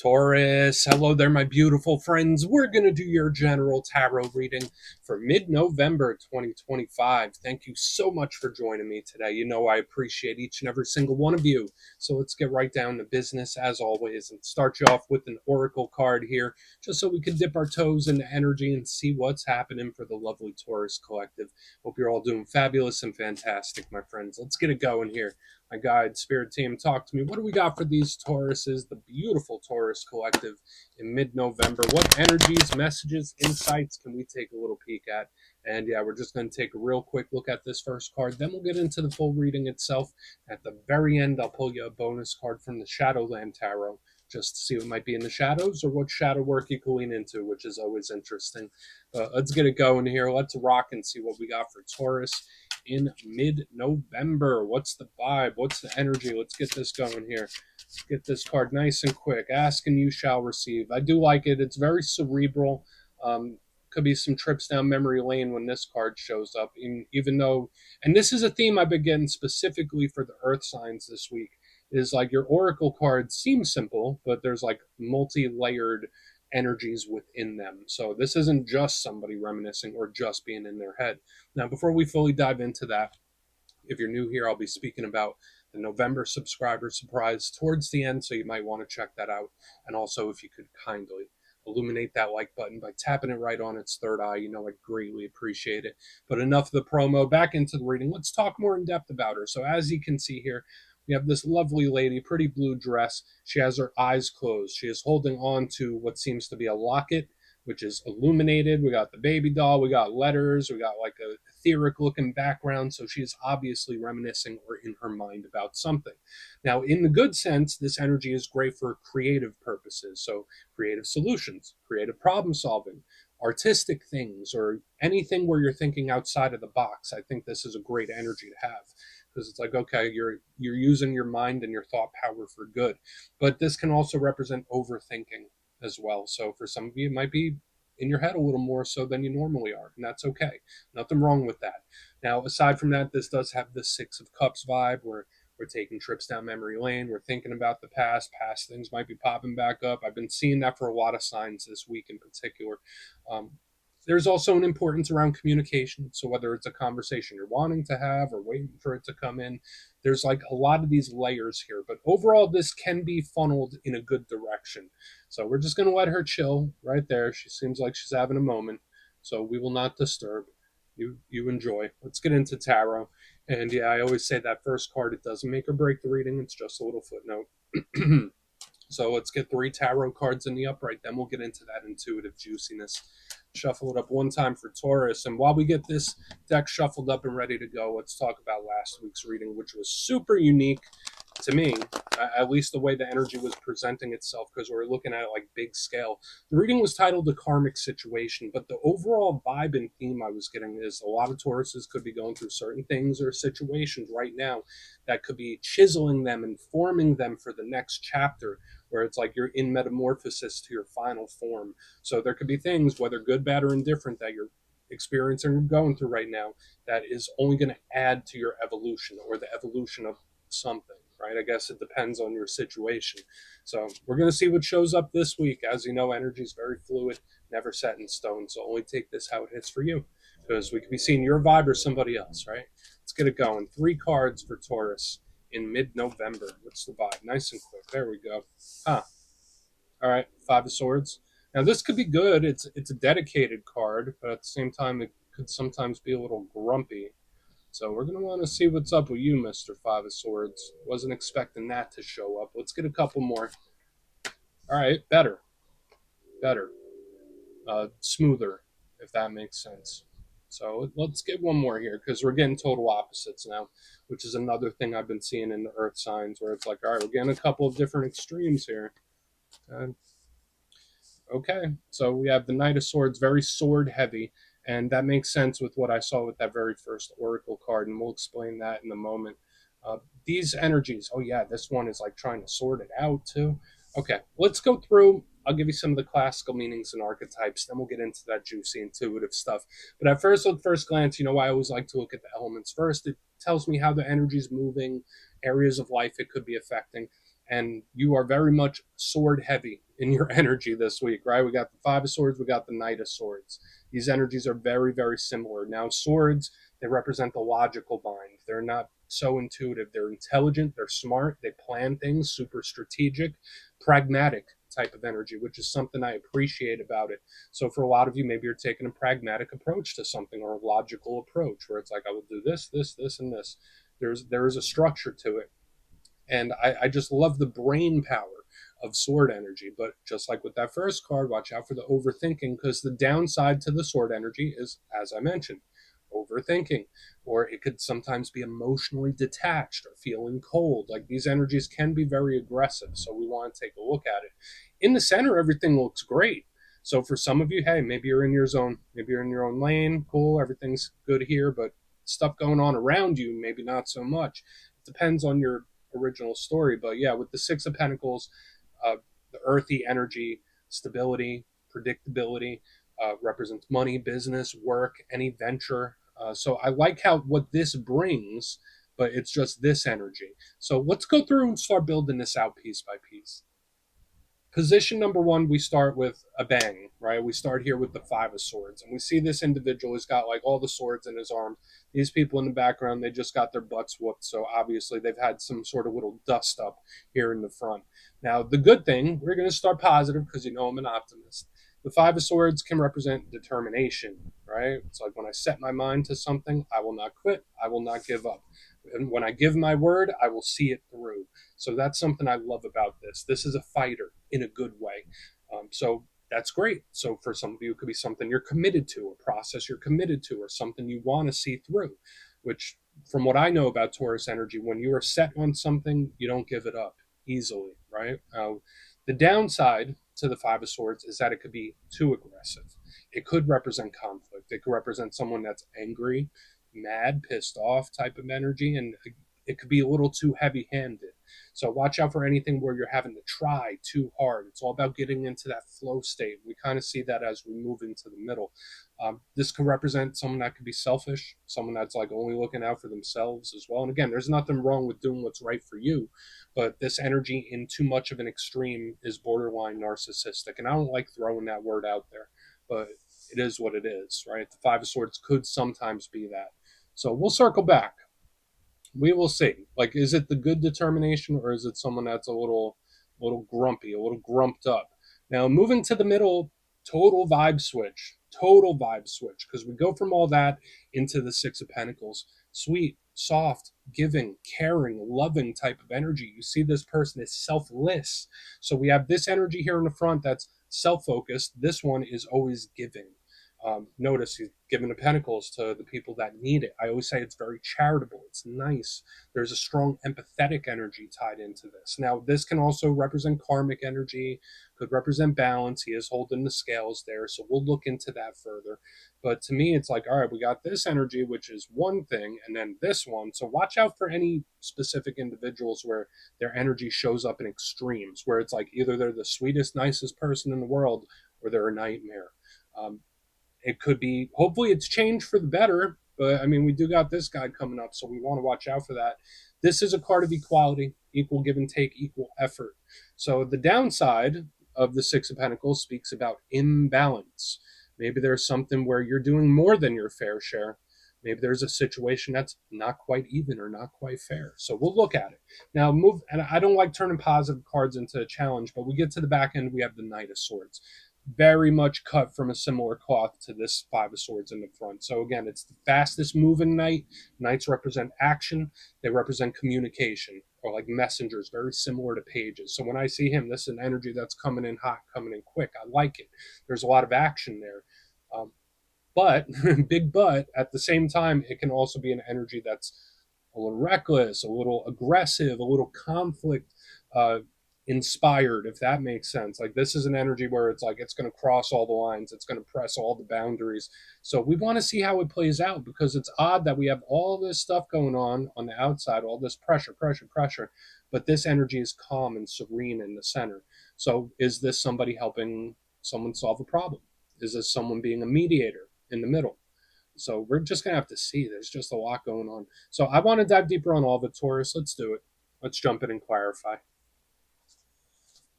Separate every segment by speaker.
Speaker 1: Taurus, hello there, my beautiful friends. We're going to do your general tarot reading for mid November 2025. Thank you so much for joining me today. You know, I appreciate each and every single one of you. So let's get right down to business as always and start you off with an oracle card here, just so we can dip our toes into energy and see what's happening for the lovely Taurus collective. Hope you're all doing fabulous and fantastic, my friends. Let's get it going here. My guide, spirit team, talk to me. What do we got for these Tauruses, the beautiful Taurus collective in mid-November? What energies, messages, insights can we take a little peek at? And yeah, we're just going to take a real quick look at this first card. Then we'll get into the full reading itself. At the very end, I'll pull you a bonus card from the Shadowland Tarot, just to see what might be in the shadows or what shadow work you can lean into, which is always interesting. Let's get it going here. Let's rock and see what we got for Taurus in mid-November. What's the vibe? What's the energy? Let's get this going here. Let's get this card nice and quick. Ask and you shall receive. I do like it. It's very cerebral. Could be some trips down memory lane when this card shows up, even though, and this is a theme I've been getting specifically for the earth signs this week, is like your oracle cards seem simple, but there's like multi-layered energies within them. So this isn't just somebody reminiscing or just being in their head. Now, before we fully dive into that, if you're new here, I'll be speaking about the November subscriber surprise towards the end, so you might want to check that out. And also, if you could kindly illuminate that like button by tapping it right on its third eye, you know I'd greatly appreciate it. But enough of the promo, back into the reading. Let's talk more in depth about her. So as you can see here, we have this lovely lady, pretty blue dress. She has her eyes closed. She is holding on to what seems to be a locket, which is illuminated. We got the baby doll, we got letters, we got like a etheric looking background. So she is obviously reminiscing or in her mind about something. Now, in the good sense, this energy is great for creative purposes. So creative solutions, creative problem solving, artistic things, or anything where you're thinking outside of the box. I think this is a great energy to have, because it's like, okay, you're using your mind and your thought power for good. But this can also represent overthinking as well. So for some of you, it might be in your head a little more so than you normally are, and that's okay. Nothing wrong with that. Now, aside from that, this does have the Six of Cups vibe, where we're taking trips down memory lane. We're thinking about the past. Past things might be popping back up. I've been seeing that for a lot of signs this week in particular. Um, there's also an importance around communication. So whether it's a conversation you're wanting to have or waiting for it to come in, there's like a lot of these layers here. But overall, this can be funneled in a good direction. So we're just going to let her chill right there. She seems like she's having a moment. So we will not disturb. You enjoy. Let's get into tarot. And yeah, I always say that first card, it doesn't make or break the reading. It's just a little footnote. So let's get 3 tarot cards in the upright. Then we'll get into that intuitive juiciness. Shuffle it up one time for Taurus. And while we get this deck shuffled up and ready to go, let's talk about last week's reading, which was super unique to me, at least the way the energy was presenting itself, because we're looking at it like big scale. The reading was titled The Karmic Situation, but the overall vibe and theme I was getting is a lot of Tauruses could be going through certain things or situations right now that could be chiseling them and forming them for the next chapter, where it's like you're in metamorphosis to your final form. So there could be things, whether good, bad, or indifferent, that you're experiencing or going through right now that is only going to add to your evolution or the evolution of something, right? I guess it depends on your situation. So we're going to see what shows up this week. As you know, energy is very fluid, never set in stone. So only take this how it hits for you, because we could be seeing your vibe or somebody else, right? Let's get it going. 3 cards for Taurus in mid-November. What's the vibe? Nice and quick. There we go. All right, 5 of Swords. Now this could be good. It's a dedicated card, but at the same time, it could sometimes be a little grumpy. So we're going to want to see what's up with you, Mr. 5 of Swords. Wasn't expecting that to show up. Let's get a couple more. All right, better. Smoother, if that makes sense. So let's get one more here, because we're getting total opposites now, which is another thing I've been seeing in the earth signs, where it's like, all right, we're getting a couple of different extremes here. Okay, so we have the Knight of Swords, very sword heavy, and that makes sense with what I saw with that very first Oracle card, and we'll explain that in a moment. These energies, oh yeah, this one is like trying to sort it out too. Okay, let's go through. I'll give you some of the classical meanings and archetypes, then we'll get into that juicy intuitive stuff. But at first glance, I always like to look at the elements first. It tells me how the energy is moving, areas of life it could be affecting, and you are very much sword heavy in your energy this week, right? We got the Five of Swords, we got the Knight of Swords. These energies are very, very similar. Now, swords, they represent the logical mind. They're not so intuitive. They're intelligent, they're smart, they plan things, super strategic, pragmatic type of energy, which is something I appreciate about it. So for a lot of you, maybe you're taking a pragmatic approach to something or a logical approach where it's like, I will do this, this, this, and this. There is a structure to it. And I just love the brain power of sword energy. But just like with that first card, watch out for the overthinking, because the downside to the sword energy is, as I mentioned, overthinking. Or it could sometimes be emotionally detached or feeling cold. Like these energies can be very aggressive. So we want to take a look at it. In the center, everything looks great. So for some of you, hey, maybe you're in your zone, maybe you're in your own lane, cool, everything's good here, but stuff going on around you, maybe not so much. It depends on your original story. But yeah, with the Six of Pentacles, the earthy energy, stability, predictability, represents money, business, work, any venture. So I like how what this brings, but it's just this energy. So let's go through and start building this out piece by piece. Position number one, we start with a bang, right? We start here with the Five of Swords, and we see this individual who's got like all the swords in his arms. These people in the background, they just got their butts whooped, so obviously they've had some sort of little dust up here in the front. Now, the good thing, we're going to start positive because you know I'm an optimist. The Five of Swords can represent determination, right? It's like when I set my mind to something, I will not quit, I will not give up. And when I give my word, I will see it through. So that's something I love about this. This is a fighter in a good way. So that's great. So for some of you, it could be something you're committed to, a process you're committed to, or something you want to see through, which from what I know about Taurus energy, when you are set on something, you don't give it up easily, right? The downside to the Five of Swords is that it could be too aggressive. It could represent conflict. It could represent someone that's angry, mad, pissed off type of energy, and it could be a little too heavy handed. So watch out for anything where you're having to try too hard. It's all about getting into that flow state. We kind of see that as we move into the middle. This could represent someone that could be selfish, someone that's like only looking out for themselves as well. And again, there's nothing wrong with doing what's right for you, but this energy in too much of an extreme is borderline narcissistic. And I don't like throwing that word out there, but it is what it is, right? The Five of Swords could sometimes be that. So we'll circle back. We will see. Like, is it the good determination, or is it someone that's a little grumpy, a little grumped up? Now, moving to the middle, total vibe switch, because we go from all that into the Six of Pentacles, sweet, soft, giving, caring, loving type of energy. You see, this person is selfless. So we have this energy here in the front that's self-focused. This one is always giving. Notice he's giving the pentacles to the people that need it. I always say it's very charitable. It's nice. There's a strong empathetic energy tied into this. Now, this can also represent karmic energy, could represent balance. He is holding the scales there, so we'll look into that further. But to me, it's like, all right, we got this energy, which is one thing, and then this one. So watch out for any specific individuals where their energy shows up in extremes, where it's like either they're the sweetest, nicest person in the world, or they're a nightmare. It could be, hopefully it's changed for the better, but I mean, we do got this guy coming up, so we want to watch out for that. This is a card of equality, equal give and take, equal effort. So the downside of the Six of Pentacles speaks about imbalance. Maybe there's something where you're doing more than your fair share. Maybe there's a situation that's not quite even or not quite fair. So we'll look at it. Now move, and I don't like turning positive cards into a challenge, but we get to the back end, we have the Knight of Swords, very much cut from a similar cloth to this Five of Swords in the front. So again, it's the fastest moving knight. Knights represent action. They represent communication, or like messengers, very similar to pages. So when I see him, this is an energy that's coming in hot, coming in quick. I like it. There's a lot of action there. But, big but, at the same time, it can also be an energy that's a little reckless, a little aggressive, a little conflict inspired, if that makes sense. Like, this is an energy where it's like it's going to cross all the lines, it's going to press all the boundaries. So we want to see how it plays out, because it's odd that we have all this stuff going on the outside, all this pressure, but this energy is calm and serene in the center. So is this somebody helping someone solve a problem? Is this someone being a mediator in the middle? So we're just going to have to see. There's just a lot going on. So I want to dive deeper on all of it, Taurus. Let's do it. Let's jump in and clarify.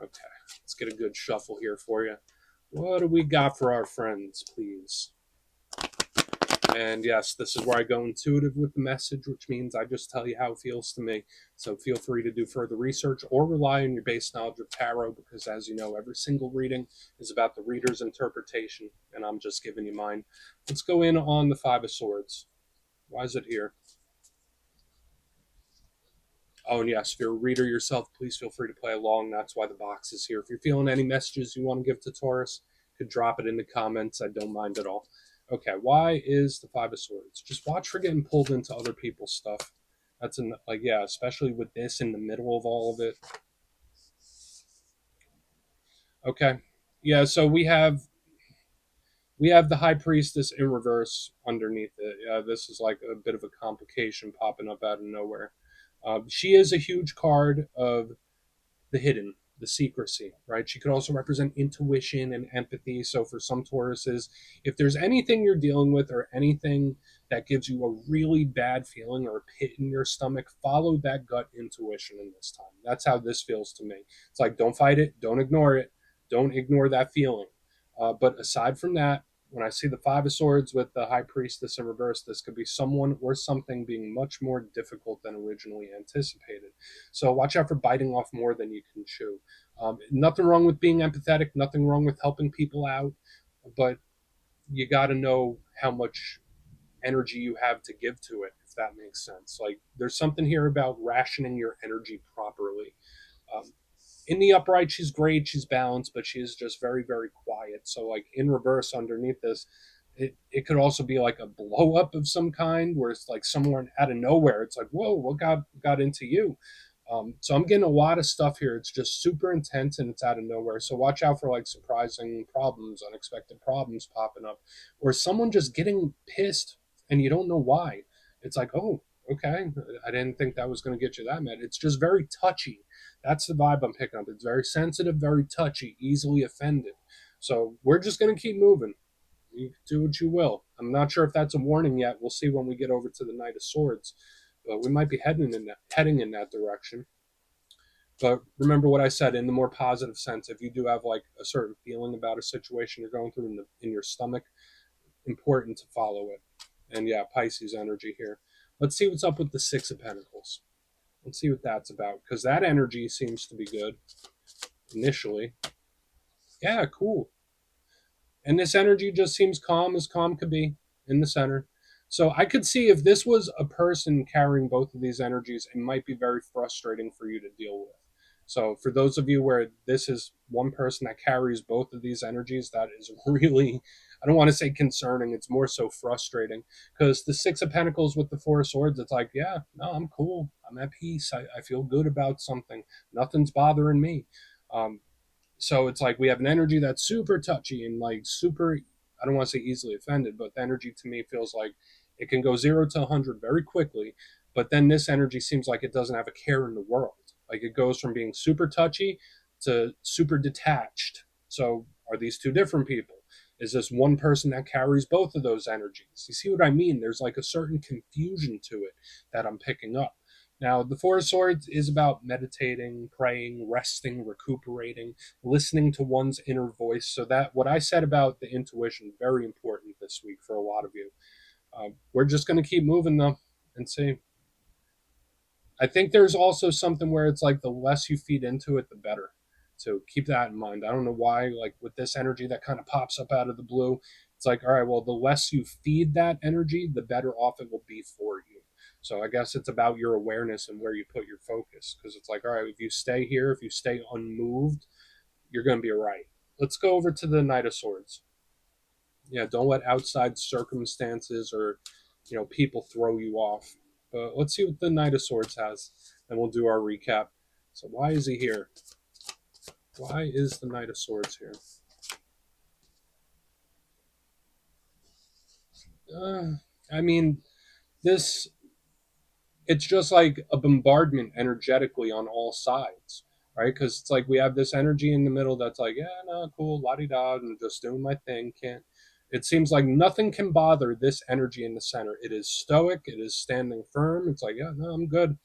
Speaker 1: Okay. Let's get a good shuffle here for you. What do we got for our friends, please? And yes, this is where I go intuitive with the message, which means I just tell you how it feels to me. So feel free to do further research or rely on your base knowledge of tarot, because as you know, every single reading is about the reader's interpretation, and I'm just giving you mine. Let's go in on the Five of Swords. Why is it here? Oh, and yes, if you're a reader yourself, please feel free to play along. That's why the box is here. If you're feeling any messages you want to give to Taurus, you could drop it in the comments. I don't mind at all. Okay, why is the Five of Swords? Just watch for getting pulled into other people's stuff. That's like, yeah, especially with this in the middle of all of it. Okay, yeah. So we have the High Priestess in reverse underneath it. Yeah, this is like a bit of a complication popping up out of nowhere. She is a huge card of the hidden, the secrecy, right? She could also represent intuition and empathy. So for some Tauruses, if there's anything you're dealing with or anything that gives you a really bad feeling or a pit in your stomach, follow that gut intuition in this time. That's how this feels to me. It's like, don't fight it, don't ignore it, don't ignore that feeling. But aside from that, when I see the Five of Swords with the High Priestess in reverse, this could be someone or something being much more difficult than originally anticipated. So watch out for biting off more than you can chew. Nothing wrong with being empathetic, nothing wrong with helping people out, but you got to know how much energy you have to give to it, if that makes sense. Like, there's something here about rationing your energy properly. Um, in the upright, she's great, she's balanced, but she is just very, very quiet. So, like, in reverse underneath this, it could also be like a blow up of some kind where it's like somewhere out of nowhere. It's like, whoa, what got into you? So I'm getting a lot of stuff here. It's just super intense and it's out of nowhere. So watch out for like surprising problems, unexpected problems popping up, or someone just getting pissed and you don't know why. It's like, oh, okay, I didn't think that was going to get you that mad. It's just very touchy. That's the vibe I'm picking up. It's very sensitive, very touchy, easily offended. So we're just going to keep moving. You do what you will. I'm not sure if that's a warning yet. We'll see when we get over to the Knight of Swords. But we might be heading in that direction. But remember what I said in the more positive sense. If you do have like a certain feeling about a situation you're going through in your stomach, important to follow it. And yeah, Pisces energy here. Let's see what's up with the Six of Pentacles. Let's see what that's about, because that energy seems to be good initially. Yeah, cool. And this energy just seems calm as calm could be in the center. So I could see if this was a person carrying both of these energies, it might be very frustrating for you to deal with. So for those of you where this is one person that carries both of these energies, that is really, I don't want to say concerning, it's more so frustrating, because the Six of Pentacles with the Four of Swords, it's like, yeah, no, I'm cool. I'm at peace. I feel good about something. Nothing's bothering me. Um, so it's like we have an energy that's super touchy and like super, I don't want to say easily offended, but the energy to me feels like it can go 0 to 100 very quickly. But then this energy seems like it doesn't have a care in the world. Like, it goes from being super touchy to super detached. So are these two different people? Is this one person that carries both of those energies? You see what I mean? There's like a certain confusion to it that I'm picking up. Now, the Four of Swords is about meditating, praying, resting, recuperating, listening to one's inner voice. So that what I said about the intuition, very important this week for a lot of you. We're just going to keep moving though and see. I think there's also something where it's like the less you feed into it, the better. So keep that in mind. I don't know why, like with this energy that kind of pops up out of the blue, it's like, all right, well, the less you feed that energy, the better off it will be for you. So I guess it's about your awareness and where you put your focus. Because it's like, all right, if you stay here, if you stay unmoved, you're going to be all right. Let's go over to the Knight of Swords. Yeah, don't let outside circumstances or people throw you off. But let's see what the Knight of Swords has, and we'll do our recap. So why is he here? Why is the Knight of Swords here? I mean, this it's just like a bombardment energetically on all sides, right? Because it's like we have this energy in the middle that's like, yeah, no, cool, la di da, and just doing my thing. Can't. It seems like nothing can bother this energy in the center. It is stoic. It is standing firm. It's like, yeah, no, I'm good.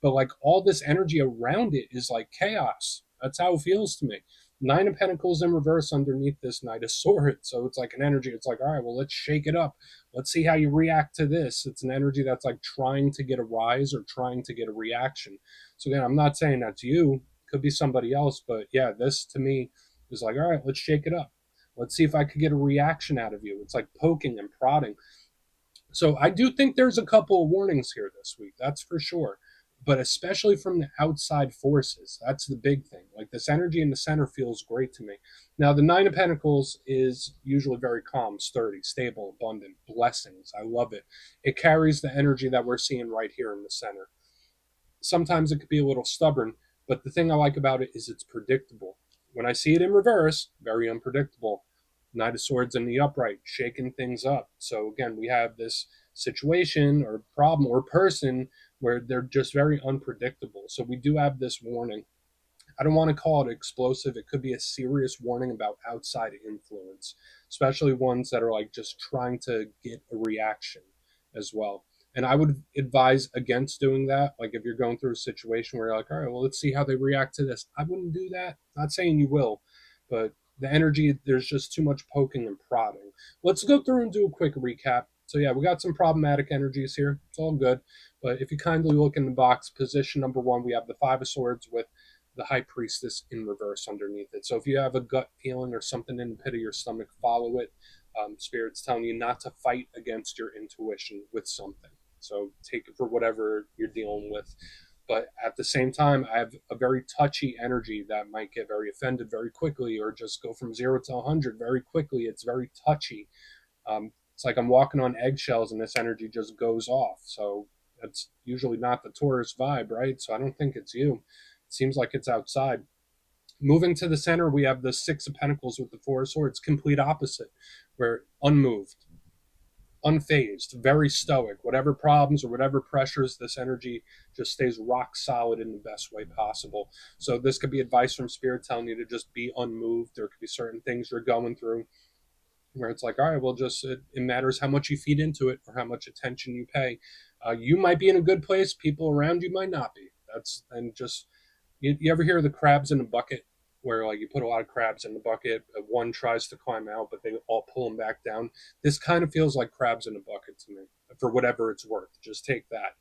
Speaker 1: But like all this energy around it is like chaos. That's how it feels to me. Nine of Pentacles in reverse underneath this Knight of Swords. So it's like an energy. It's like, all right, well, let's shake it up. Let's see how you react to this. It's an energy that's like trying to get a rise or trying to get a reaction. So again, I'm not saying that's you. Could be somebody else. But yeah, this to me is like, all right, let's shake it up. Let's see if I could get a reaction out of you. It's like poking and prodding. So I do think there's a couple of warnings here this week, that's for sure. But especially from the outside forces, that's the big thing. Like this energy in the center feels great to me. Now, the Nine of Pentacles is usually very calm, sturdy, stable, abundant, blessings. I love it. It carries the energy that we're seeing right here in the center. Sometimes it could be a little stubborn, but the thing I like about it is it's predictable. When I see it in reverse, very unpredictable. Knight of Swords in the upright, shaking things up. So again, we have this situation or problem or person where they're just very unpredictable. So we do have this warning. I don't want to call it explosive. It could be a serious warning about outside influence, especially ones that are like just trying to get a reaction as well. And I would advise against doing that. Like if you're going through a situation where you're like, all right, well, let's see how they react to this. I wouldn't do that. Not saying you will, but the energy, there's just too much poking and prodding. Let's go through and do a quick recap. So yeah, we got some problematic energies here. It's all good. But if you kindly look in the box, position number one, we have the Five of Swords with the High Priestess in reverse underneath it. So if you have a gut feeling or something in the pit of your stomach, follow it. Spirit's telling you not to fight against your intuition with something. So take it for whatever you're dealing with. But at the same time, I have a very touchy energy that might get very offended very quickly or just go from 0 to 100 very quickly. It's very touchy. It's like I'm walking on eggshells and this energy just goes off. So that's usually not the Taurus vibe, right? So I don't think it's you. It seems like it's outside. Moving to the center, we have the Six of Pentacles with the Four of Swords, complete opposite. We're unmoved, unfazed, very stoic. Whatever problems or whatever pressures, this energy just stays rock solid in the best way possible. So this could be advice from Spirit telling you to just be unmoved. There could be certain things you're going through where it's like, all right, well, just it matters how much you feed into it or how much attention you pay. You might be in a good place, people around you might not be. That's and just you ever hear of the crabs in a bucket, where like you put a lot of crabs in the bucket, one tries to climb out, but they all pull them back down. This kind of feels like crabs in a bucket to me, for whatever it's worth. Just take that.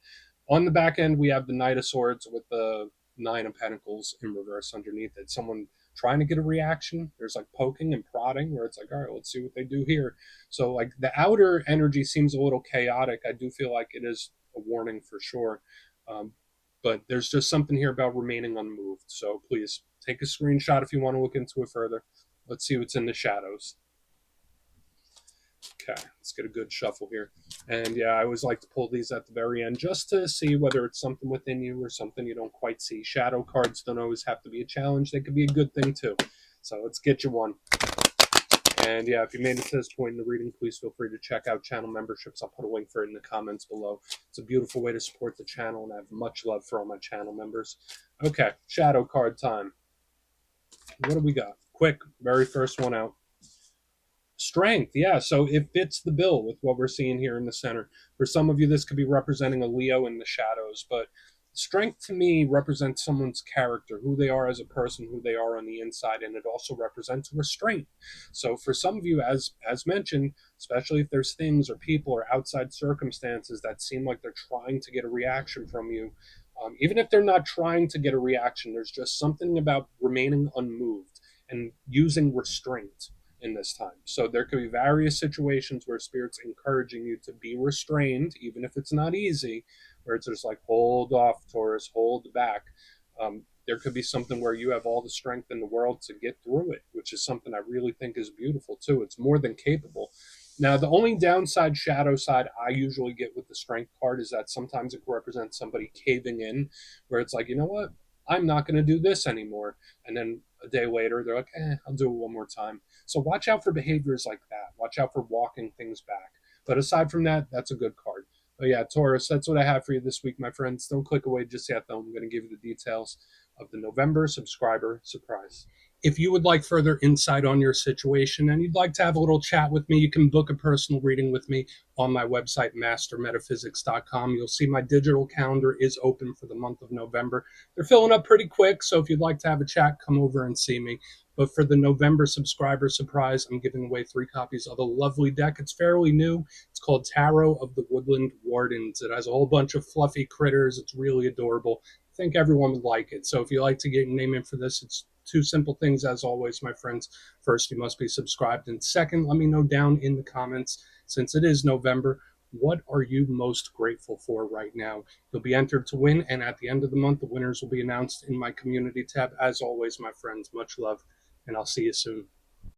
Speaker 1: On the back end, we have the Knight of Swords with the Nine of Pentacles in reverse underneath it. Someone trying to get a reaction. There's like poking and prodding where it's like, all right, let's see what they do here. So like the outer energy seems a little chaotic. I do feel like it is a warning for sure. But there's just something here about remaining unmoved. So please take a screenshot if you want to look into it further. Let's see what's in the shadows. Okay, let's get a good shuffle here. And yeah, I always like to pull these at the very end just to see whether it's something within you or something you don't quite see. Shadow cards don't always have to be a challenge. They could be a good thing too. So let's get you one. And yeah, if you made it to this point in the reading, please feel free to check out channel memberships. I'll put a link for it in the comments below. It's a beautiful way to support the channel, and I have much love for all my channel members. Okay, shadow card time. What do we got? Quick, very first one out. Strength, yeah, so it fits the bill with what we're seeing here in the center. For some of you, this could be representing a Leo in the shadows, but strength to me represents someone's character, who they are as a person, who they are on the inside, and it also represents restraint. So for some of you, as mentioned, especially if there's things or people or outside circumstances that seem like they're trying to get a reaction from you, even if they're not trying to get a reaction, there's just something about remaining unmoved and using restraint in this time. So there could be various situations where Spirit's encouraging you to be restrained, even if it's not easy, where it's just like, hold off, Taurus, hold back. There could be something where you have all the strength in the world to get through it, which is something I really think is beautiful too. It's more than capable. Now, the only downside, shadow side, I usually get with the strength card is that sometimes it represents somebody caving in, where it's like, you know what? I'm not going to do this anymore. And then a day later, they're like, I'll do it one more time. So watch out for behaviors like that. Watch out for walking things back. But aside from that, that's a good card. But yeah, Taurus, that's what I have for you this week, my friends. Don't click away just yet, though. I'm going to give you the details of the November subscriber surprise. If you would like further insight on your situation and you'd like to have a little chat with me, you can book a personal reading with me on my website, mastermetaphysics.com. You'll see my digital calendar is open for the month of November. They're filling up pretty quick, so if you'd like to have a chat, come over and see me. But for the November subscriber surprise, I'm giving away 3 copies of a lovely deck. It's fairly new. It's called Tarot of the Woodland Wardens. It has a whole bunch of fluffy critters. It's really adorable. I think everyone would like it. So if you like to get your name in for this, it's 2 simple things as always, my friends. First, you must be subscribed. And second, let me know down in the comments, since it is November, what are you most grateful for right now? You'll be entered to win, and at the end of the month, the winners will be announced in my community tab. As always, my friends, much love, and I'll see you soon.